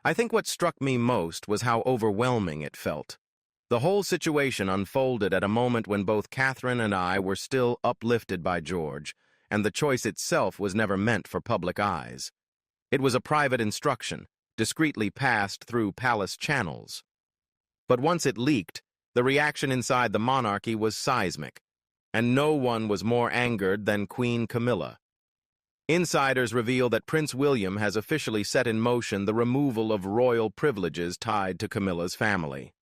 I think what struck me most was how overwhelming it felt. The whole situation unfolded at a moment when both Catherine and I were still uplifted by George, and the choice itself was never meant for public eyes. It was a private instruction, discreetly passed through palace channels. But once it leaked, the reaction inside the monarchy was seismic, and no one was more angered than Queen Camilla. Insiders reveal that Prince William has officially set in motion the removal of royal privileges tied to Camilla's family.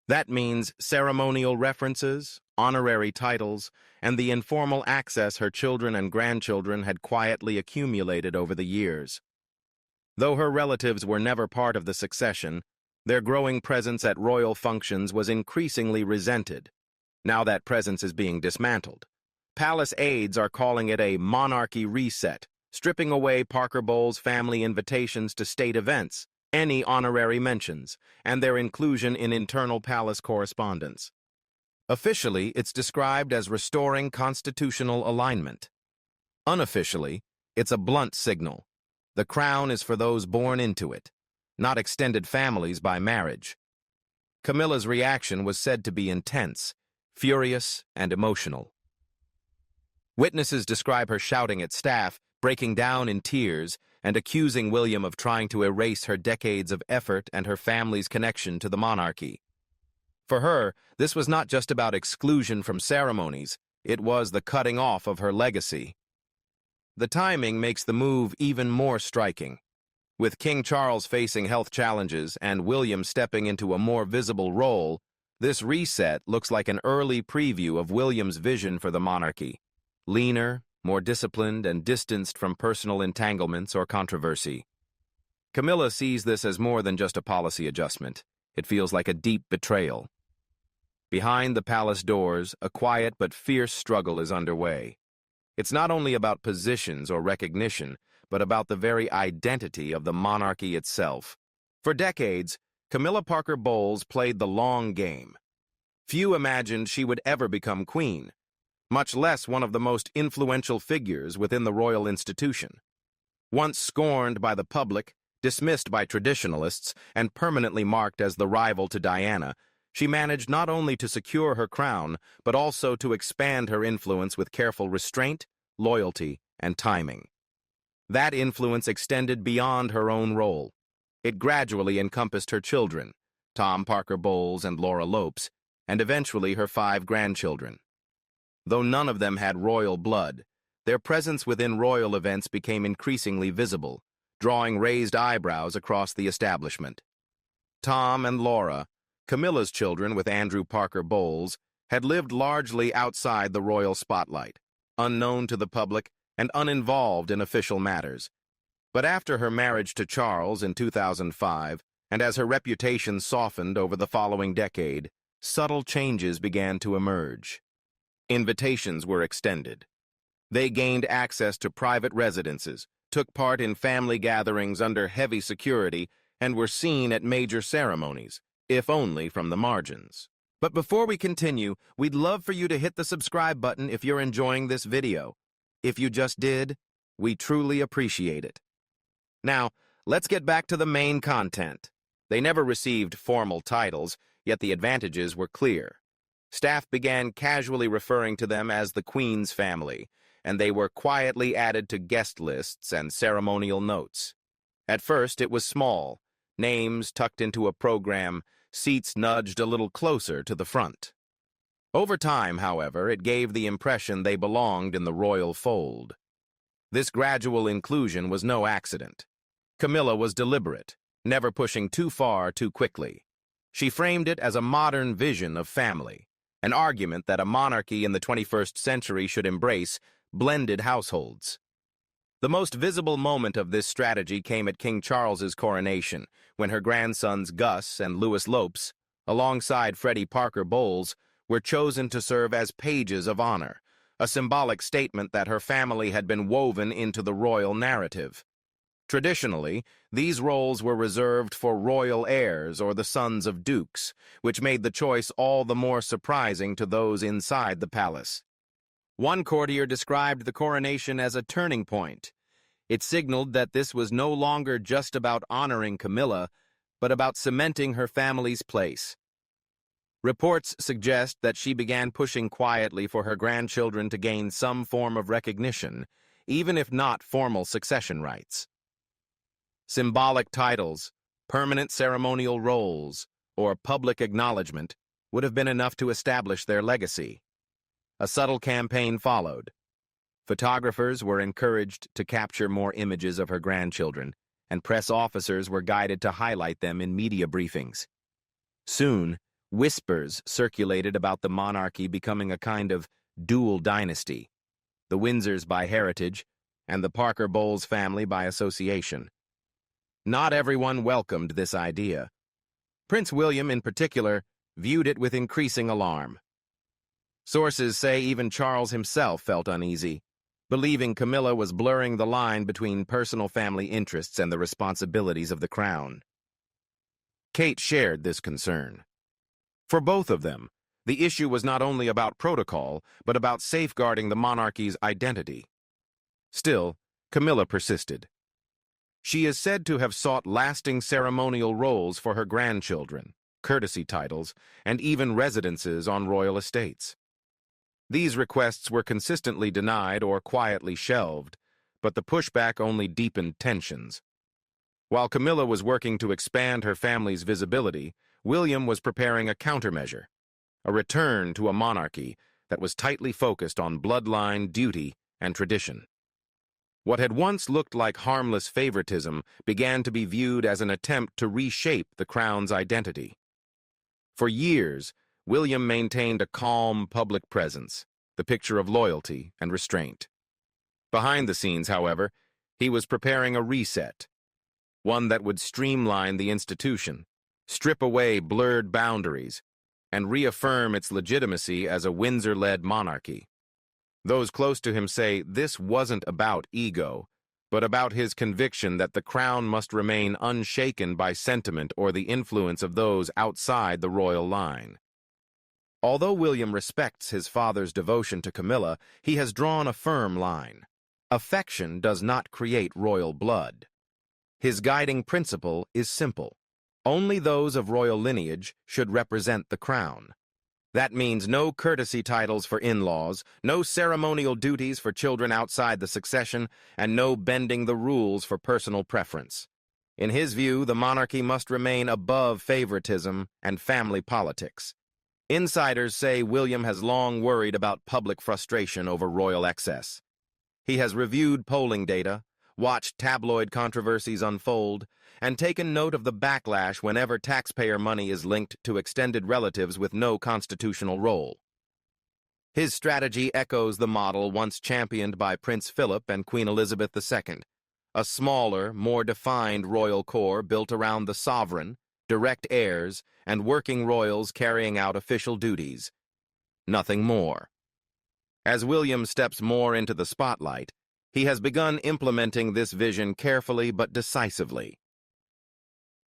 That means ceremonial references, honorary titles, and the informal access her children and grandchildren had quietly accumulated over the years. Though her relatives were never part of the succession, their growing presence at royal functions was increasingly resented. Now that presence is being dismantled. Palace aides are calling it a monarchy reset, stripping away Parker Bowles' family invitations to state events, any honorary mentions, and their inclusion in internal palace correspondence. Officially, it's described as restoring constitutional alignment. Unofficially, it's a blunt signal. The crown is for those born into it, not extended families by marriage. Camilla's reaction was said to be intense, furious, and emotional. Witnesses describe her shouting at staff, breaking down in tears, and accusing William of trying to erase her decades of effort and her family's connection to the monarchy. For her, this was not just about exclusion from ceremonies, it was the cutting off of her legacy. The timing makes the move even more striking. With King Charles facing health challenges and William stepping into a more visible role, this reset looks like an early preview of William's vision for the monarchy. Leaner, more disciplined, and distanced from personal entanglements or controversy. Camilla sees this as more than just a policy adjustment. It feels like a deep betrayal. Behind the palace doors, a quiet but fierce struggle is underway. It's not only about positions or recognition, but about the very identity of the monarchy itself. For decades, Camilla Parker Bowles played the long game. Few imagined she would ever become queen, much less one of the most influential figures within the royal institution. Once scorned by the public, dismissed by traditionalists, and permanently marked as the rival to Diana, she managed not only to secure her crown, but also to expand her influence with careful restraint, loyalty, and timing. That influence extended beyond her own role. It gradually encompassed her children, Tom Parker Bowles and Laura Lopes, and eventually her 5 grandchildren. Though none of them had royal blood, their presence within royal events became increasingly visible, drawing raised eyebrows across the establishment. Tom and Laura, Camilla's children with Andrew Parker Bowles, had lived largely outside the royal spotlight, unknown to the public and uninvolved in official matters. But after her marriage to Charles in 2005, and as her reputation softened over the following decade, subtle changes began to emerge. Invitations were extended. They gained access to private residences, took part in family gatherings under heavy security, and were seen at major ceremonies, if only from the margins. But before we continue, we'd love for you to hit the subscribe button if you're enjoying this video. If you just did, we truly appreciate it. Now, let's get back to the main content. They never received formal titles, yet the advantages were clear. Staff began casually referring to them as the Queen's family, and they were quietly added to guest lists and ceremonial notes. At first, it was small, names tucked into a program, seats nudged a little closer to the front. Over time, however, it gave the impression they belonged in the royal fold. This gradual inclusion was no accident. Camilla was deliberate, never pushing too far too quickly. She framed it as a modern vision of family, an argument that a monarchy in the 21st century should embrace blended households. The most visible moment of this strategy came at King Charles's coronation, when her grandsons Gus and Louis Lopes, alongside Freddie Parker Bowles, were chosen to serve as pages of honor, a symbolic statement that her family had been woven into the royal narrative. Traditionally, these roles were reserved for royal heirs or the sons of dukes, which made the choice all the more surprising to those inside the palace. One courtier described the coronation as a turning point. It signaled that this was no longer just about honoring Camilla, but about cementing her family's place. Reports suggest that she began pushing quietly for her grandchildren to gain some form of recognition, even if not formal succession rights. Symbolic titles, permanent ceremonial roles, or public acknowledgement would have been enough to establish their legacy. A subtle campaign followed. Photographers were encouraged to capture more images of her grandchildren, and press officers were guided to highlight them in media briefings. Soon, whispers circulated about the monarchy becoming a kind of dual dynasty, the Windsors by heritage and the Parker Bowles family by association. Not everyone welcomed this idea. Prince William, in particular, viewed it with increasing alarm. Sources say even Charles himself felt uneasy, believing Camilla was blurring the line between personal family interests and the responsibilities of the crown. Kate shared this concern. For both of them, the issue was not only about protocol, but about safeguarding the monarchy's identity. Still, Camilla persisted. She is said to have sought lasting ceremonial roles for her grandchildren, courtesy titles, and even residences on royal estates. These requests were consistently denied or quietly shelved, but the pushback only deepened tensions. While Camilla was working to expand her family's visibility, William was preparing a countermeasure, a return to a monarchy that was tightly focused on bloodline, duty, and tradition. What had once looked like harmless favoritism began to be viewed as an attempt to reshape the crown's identity. For years, William maintained a calm public presence, the picture of loyalty and restraint. Behind the scenes, however, he was preparing a reset, one that would streamline the institution, strip away blurred boundaries, and reaffirm its legitimacy as a Windsor-led monarchy. Those close to him say this wasn't about ego, but about his conviction that the crown must remain unshaken by sentiment or the influence of those outside the royal line. Although William respects his father's devotion to Camilla, he has drawn a firm line. Affection does not create royal blood. His guiding principle is simple. Only those of royal lineage should represent the crown. That means no courtesy titles for in-laws, no ceremonial duties for children outside the succession, and no bending the rules for personal preference. In his view, the monarchy must remain above favoritism and family politics. Insiders say William has long worried about public frustration over royal excess. He has reviewed polling data, watched tabloid controversies unfold, and taken note of the backlash whenever taxpayer money is linked to extended relatives with no constitutional role. His strategy echoes the model once championed by Prince Philip and Queen Elizabeth II, a smaller, more defined royal corps built around the sovereign, direct heirs, and working royals carrying out official duties. Nothing more. As William steps more into the spotlight, he has begun implementing this vision carefully but decisively.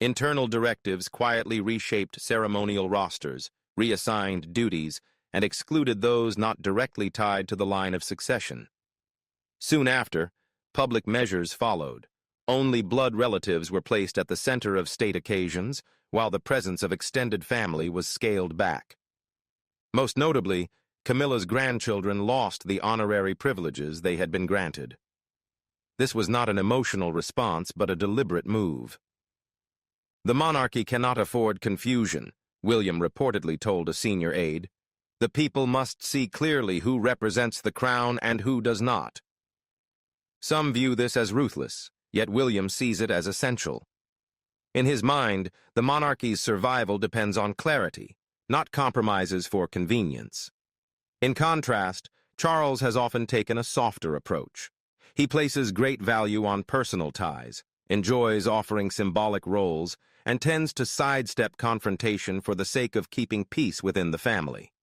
Internal directives quietly reshaped ceremonial rosters, reassigned duties, and excluded those not directly tied to the line of succession. Soon after, public measures followed. Only blood relatives were placed at the center of state occasions, while the presence of extended family was scaled back. Most notably, Camilla's grandchildren lost the honorary privileges they had been granted. This was not an emotional response, but a deliberate move. The monarchy cannot afford confusion, William reportedly told a senior aide. The people must see clearly who represents the crown and who does not. Some view this as ruthless, yet William sees it as essential. In his mind, the monarchy's survival depends on clarity, not compromises for convenience. In contrast, Charles has often taken a softer approach. He places great value on personal ties, enjoys offering symbolic roles, and tends to sidestep confrontation for the sake of keeping peace within the family.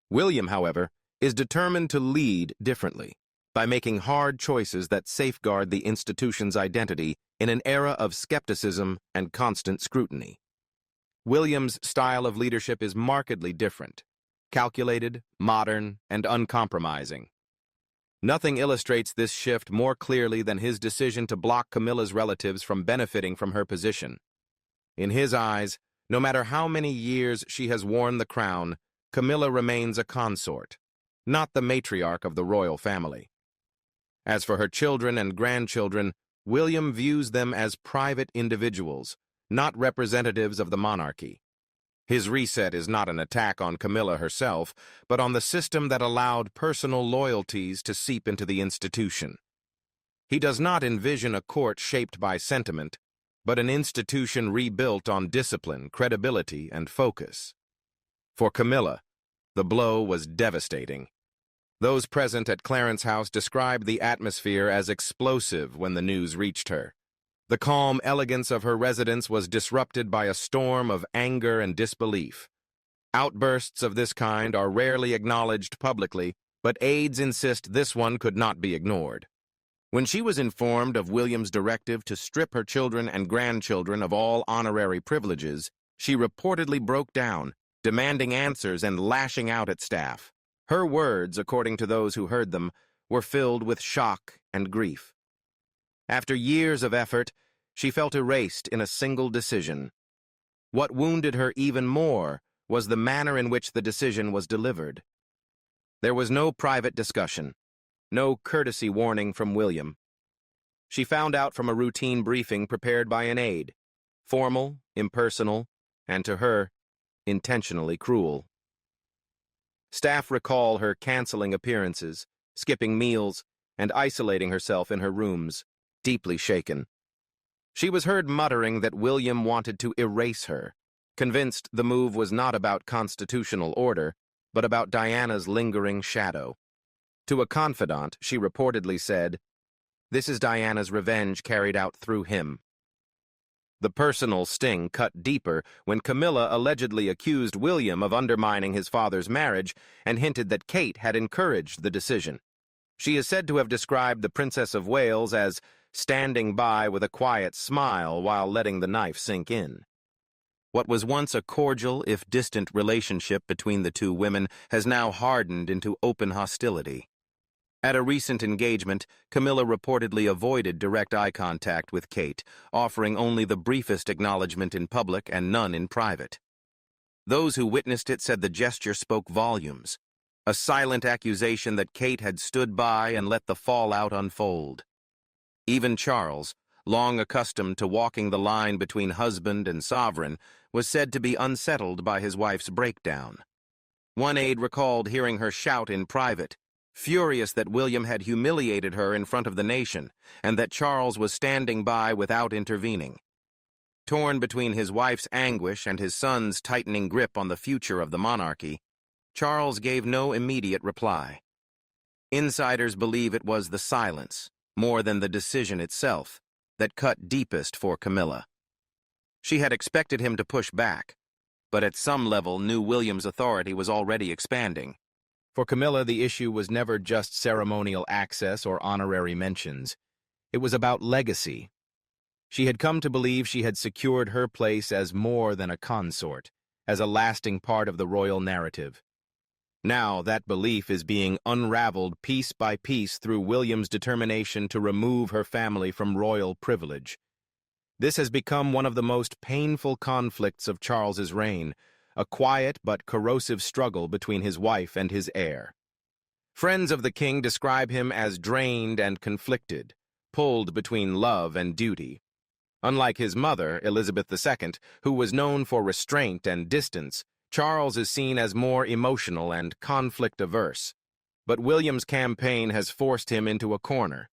William, however, is determined to lead differently, by making hard choices that safeguard the institution's identity in an era of skepticism and constant scrutiny. William's style of leadership is markedly different, calculated, modern, and uncompromising. Nothing illustrates this shift more clearly than his decision to block Camilla's relatives from benefiting from her position. In his eyes, no matter how many years she has worn the crown, Camilla remains a consort, not the matriarch of the royal family. As for her children and grandchildren, William views them as private individuals, not representatives of the monarchy. His reset is not an attack on Camilla herself, but on the system that allowed personal loyalties to seep into the institution. He does not envision a court shaped by sentiment, but an institution rebuilt on discipline, credibility, and focus. For Camilla, the blow was devastating. Those present at Clarence House described the atmosphere as explosive when the news reached her. The calm elegance of her residence was disrupted by a storm of anger and disbelief. Outbursts of this kind are rarely acknowledged publicly, but aides insist this one could not be ignored. When she was informed of William's directive to strip her children and grandchildren of all honorary privileges, she reportedly broke down, demanding answers and lashing out at staff. Her words, according to those who heard them, were filled with shock and grief. After years of effort, she felt erased in a single decision. What wounded her even more was the manner in which the decision was delivered. There was no private discussion, no courtesy warning from William. She found out from a routine briefing prepared by an aide, formal, impersonal, and to her, intentionally cruel. Staff recall her canceling appearances, skipping meals, and isolating herself in her rooms, deeply shaken. She was heard muttering that William wanted to erase her, convinced the move was not about constitutional order, but about Diana's lingering shadow. To a confidant, she reportedly said, "This is Diana's revenge carried out through him." The personal sting cut deeper when Camilla allegedly accused William of undermining his father's marriage and hinted that Kate had encouraged the decision. She is said to have described the Princess of Wales as standing by with a quiet smile while letting the knife sink in. What was once a cordial, if distant, relationship between the two women has now hardened into open hostility. At a recent engagement, Camilla reportedly avoided direct eye contact with Kate, offering only the briefest acknowledgement in public and none in private. Those who witnessed it said the gesture spoke volumes, a silent accusation that Kate had stood by and let the fallout unfold. Even Charles, long accustomed to walking the line between husband and sovereign, was said to be unsettled by his wife's breakdown. One aide recalled hearing her shout in private, furious that William had humiliated her in front of the nation, and that Charles was standing by without intervening. Torn between his wife's anguish and his son's tightening grip on the future of the monarchy, Charles gave no immediate reply. Insiders believe it was the silence, more than the decision itself, that cut deepest for Camilla. She had expected him to push back, but at some level knew William's authority was already expanding. For Camilla, the issue was never just ceremonial access or honorary mentions. It was about legacy. She had come to believe she had secured her place as more than a consort, as a lasting part of the royal narrative. Now that belief is being unraveled piece by piece through William's determination to remove her family from royal privilege. This has become one of the most painful conflicts of Charles's reign, a quiet but corrosive struggle between his wife and his heir. Friends of the king describe him as drained and conflicted, pulled between love and duty. Unlike his mother, Elizabeth II, who was known for restraint and distance, Charles is seen as more emotional and conflict-averse. But William's campaign has forced him into a corner.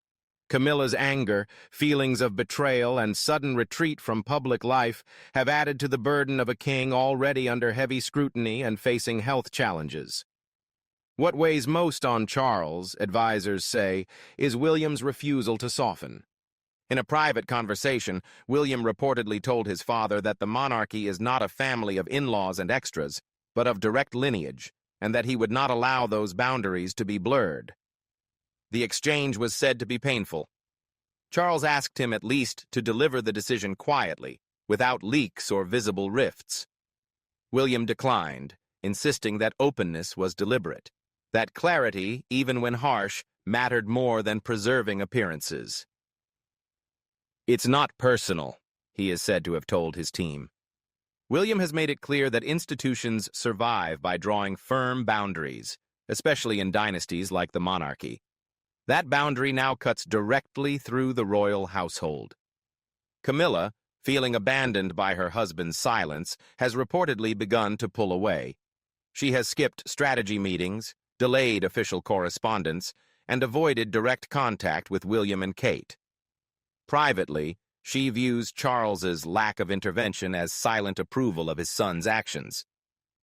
Camilla's anger, feelings of betrayal, and sudden retreat from public life have added to the burden of a king already under heavy scrutiny and facing health challenges. What weighs most on Charles, advisors say, is William's refusal to soften. In a private conversation, William reportedly told his father that the monarchy is not a family of in-laws and extras, but of direct lineage, and that he would not allow those boundaries to be blurred. The exchange was said to be painful. Charles asked him at least to deliver the decision quietly, without leaks or visible rifts. William declined, insisting that openness was deliberate, that clarity, even when harsh, mattered more than preserving appearances. "It's not personal," he is said to have told his team. William has made it clear that institutions survive by drawing firm boundaries, especially in dynasties like the monarchy. That boundary now cuts directly through the royal household. Camilla, feeling abandoned by her husband's silence, has reportedly begun to pull away. She has skipped strategy meetings, delayed official correspondence, and avoided direct contact with William and Kate. Privately, she views Charles's lack of intervention as silent approval of his son's actions.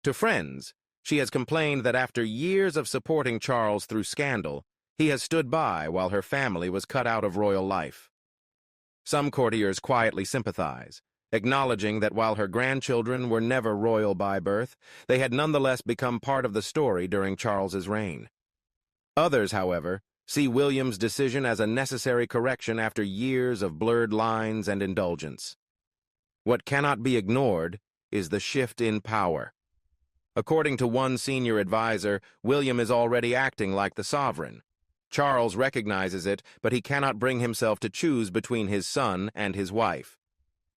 To friends, she has complained that after years of supporting Charles through scandal, he has stood by while her family was cut out of royal life. Some courtiers quietly sympathize, acknowledging that while her grandchildren were never royal by birth, they had nonetheless become part of the story during Charles's reign. Others, however, see William's decision as a necessary correction after years of blurred lines and indulgence. What cannot be ignored is the shift in power. According to one senior advisor, William is already acting like the sovereign. Charles recognizes it, but he cannot bring himself to choose between his son and his wife.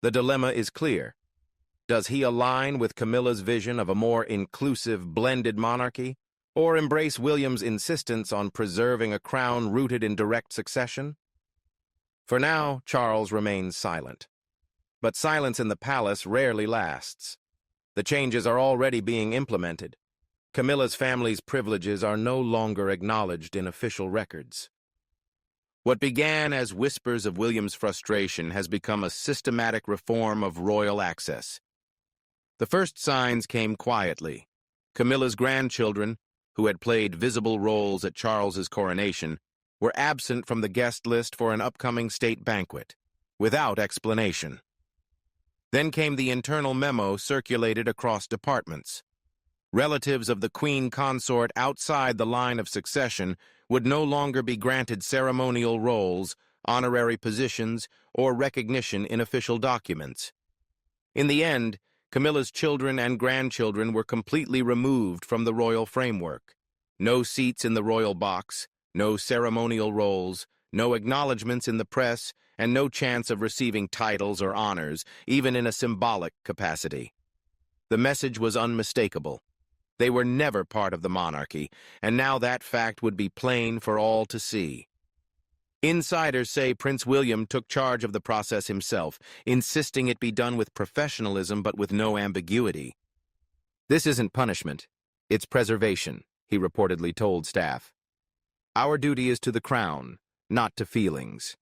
The dilemma is clear. Does he align with Camilla's vision of a more inclusive, blended monarchy, or embrace William's insistence on preserving a crown rooted in direct succession? For now, Charles remains silent. But silence in the palace rarely lasts. The changes are already being implemented. Camilla's family's privileges are no longer acknowledged in official records. What began as whispers of William's frustration has become a systematic reform of royal access. The first signs came quietly. Camilla's grandchildren, who had played visible roles at Charles's coronation, were absent from the guest list for an upcoming state banquet, without explanation. Then came the internal memo circulated across departments. Relatives of the Queen Consort outside the line of succession would no longer be granted ceremonial roles, honorary positions, or recognition in official documents. In the end, Camilla's children and grandchildren were completely removed from the royal framework. No seats in the royal box, no ceremonial roles, no acknowledgments in the press, and no chance of receiving titles or honors, even in a symbolic capacity. The message was unmistakable. They were never part of the monarchy, and now that fact would be plain for all to see. Insiders say Prince William took charge of the process himself, insisting it be done with professionalism but with no ambiguity. "This isn't punishment, it's preservation," he reportedly told staff. "Our duty is to the crown, not to feelings."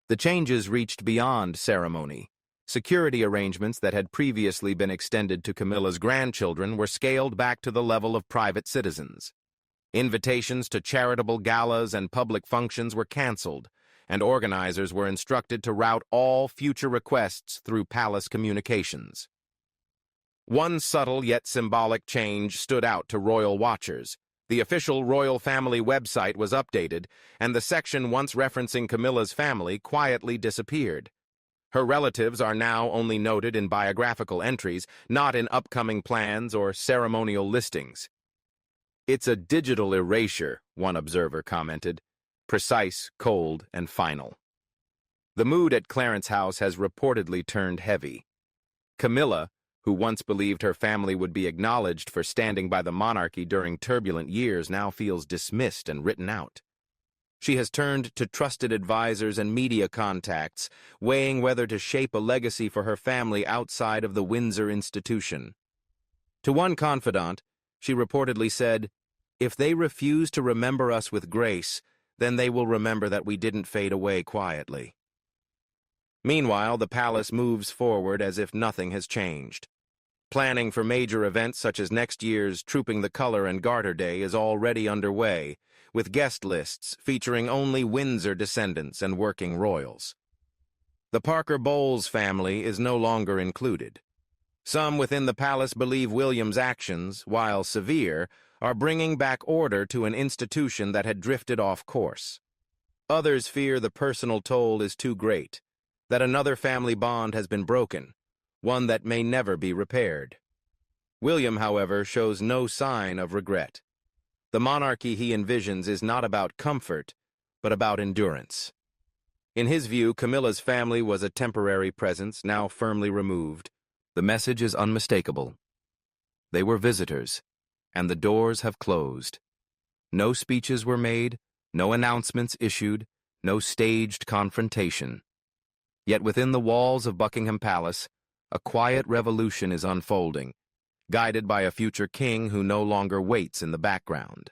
The changes reached beyond ceremony. Security arrangements that had previously been extended to Camilla's grandchildren were scaled back to the level of private citizens. Invitations to charitable galas and public functions were canceled, and organizers were instructed to route all future requests through palace communications. One subtle yet symbolic change stood out to royal watchers. The official royal family website was updated, and the section once referencing Camilla's family quietly disappeared. Her relatives are now only noted in biographical entries, not in upcoming plans or ceremonial listings. "It's a digital erasure," one observer commented. "Precise, cold, and final." The mood at Clarence House has reportedly turned heavy. Camilla, who once believed her family would be acknowledged for standing by the monarchy during turbulent years, now feels dismissed and written out. She has turned to trusted advisors and media contacts, weighing whether to shape a legacy for her family outside of the Windsor institution. To one confidant, she reportedly said, "If they refuse to remember us with grace, then they will remember that we didn't fade away quietly." Meanwhile, the palace moves forward as if nothing has changed. Planning for major events such as next year's Trooping the Color and Garter Day is already underway, with guest lists featuring only Windsor descendants and working royals. The Parker Bowles family is no longer included. Some within the palace believe William's actions, while severe, are bringing back order to an institution that had drifted off course. Others fear the personal toll is too great, that another family bond has been broken, one that may never be repaired. William, however, shows no sign of regret. The monarchy he envisions is not about comfort, but about endurance. In his view, Camilla's family was a temporary presence, now firmly removed. The message is unmistakable. They were visitors, and the doors have closed. No speeches were made, no announcements issued, no staged confrontation. Yet within the walls of Buckingham Palace, a quiet revolution is unfolding, guided by a future king who no longer waits in the background.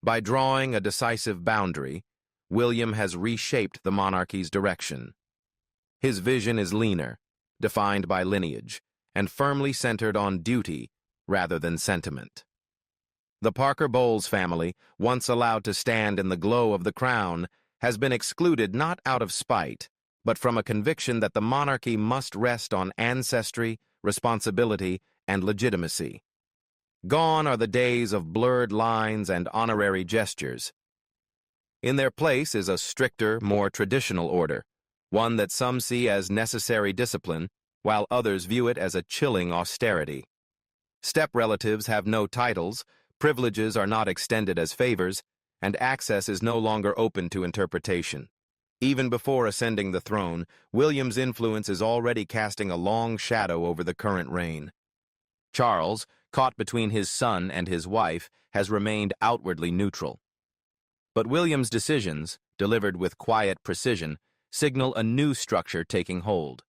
By drawing a decisive boundary, William has reshaped the monarchy's direction. His vision is leaner, defined by lineage, and firmly centered on duty rather than sentiment. The Parker Bowles family, once allowed to stand in the glow of the crown, has been excluded not out of spite, but from a conviction that the monarchy must rest on ancestry, responsibility, and legitimacy. Gone are the days of blurred lines and honorary gestures. In their place is a stricter, more traditional order, one that some see as necessary discipline, while others view it as a chilling austerity. Step-relatives have no titles, privileges are not extended as favors, and access is no longer open to interpretation. Even before ascending the throne, William's influence is already casting a long shadow over the current reign. Charles, caught between his son and his wife, has remained outwardly neutral. But William's decisions, delivered with quiet precision, signal a new structure taking hold.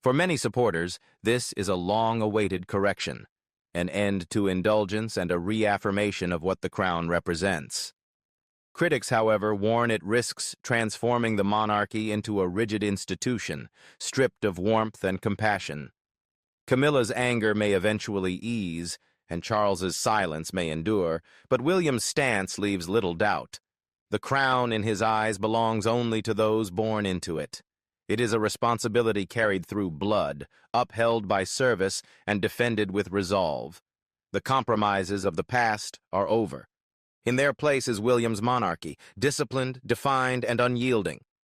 For many supporters, this is a long-awaited correction, an end to indulgence and a reaffirmation of what the crown represents. Critics, however, warn it risks transforming the monarchy into a rigid institution, stripped of warmth and compassion. Camilla's anger may eventually ease, and Charles's silence may endure, but William's stance leaves little doubt. The crown, in his eyes, belongs only to those born into it. It is a responsibility carried through blood, upheld by service, and defended with resolve. The compromises of the past are over. In their place is William's monarchy, disciplined, defined, and unyielding.